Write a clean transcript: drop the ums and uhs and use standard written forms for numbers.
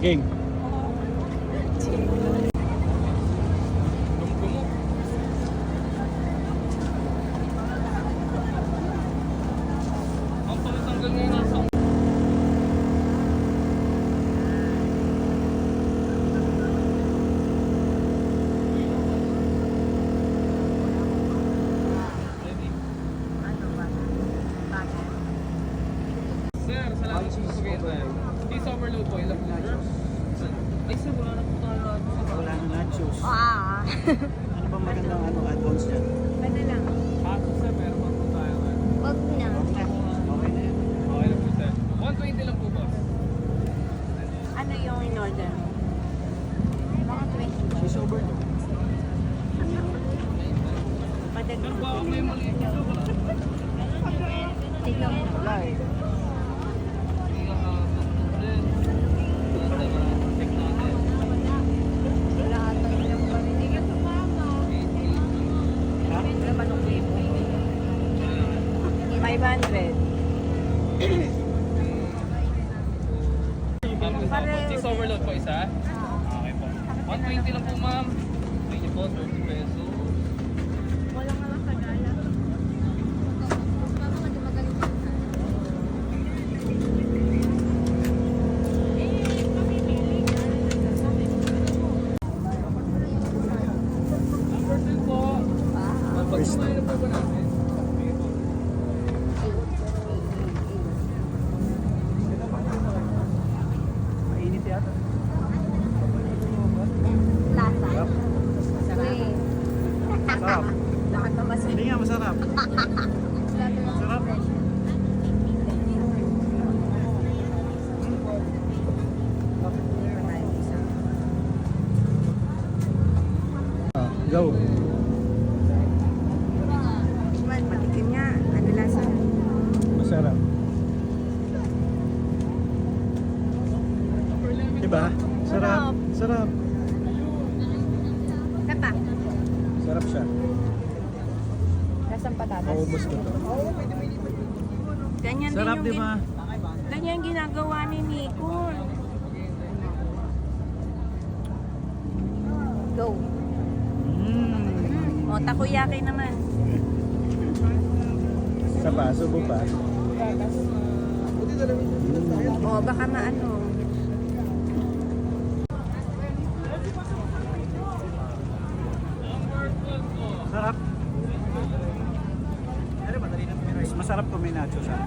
Game. Ang pagtanggal ngayon nasa Sir, salamat po sa pagkita. Please overload po. Ilang po. Ay sir, wala na po tayo lahat. Wala na nachos. Ah. Ano ba magandang add-ons dyan? Pwede lang. Kaso sir, meron pa po tayo. Wag na. Okay na yan. Okay lang po sir. 120 lang po boss. Ano yung in-order mo? Mga 20. She's overload. Sir, baka may mali. Tignan mo. Wala eh. Wala ata yung panitigil. Ha? Wala man ang libo. 500. Cheese overload po isa? Okay po. 120 lang po ma'am. Thank you po, 30 pesos. Wala nga lang sa gala. Number 2 po. Pag-kumain na po ba natin? Okay po. Mainit yata. Lasa. Sarap. Uy. Sarap. Lahat na masarap. Hindi nga masarap. Sarap. Go. Man, patikim nga. Ano lasa? Masarap. Diba? Sarap. Sarap. Kata. Sarap siya. Lasang patatas. Maubos ko to. Ganyan Sarap, din yung diba? ganyan ginagawa ni Nicole. Go. O, takoyaki naman. Sa pa, subo pa. O, baka maano. Sarap. Mas masarap kung may nachos ha.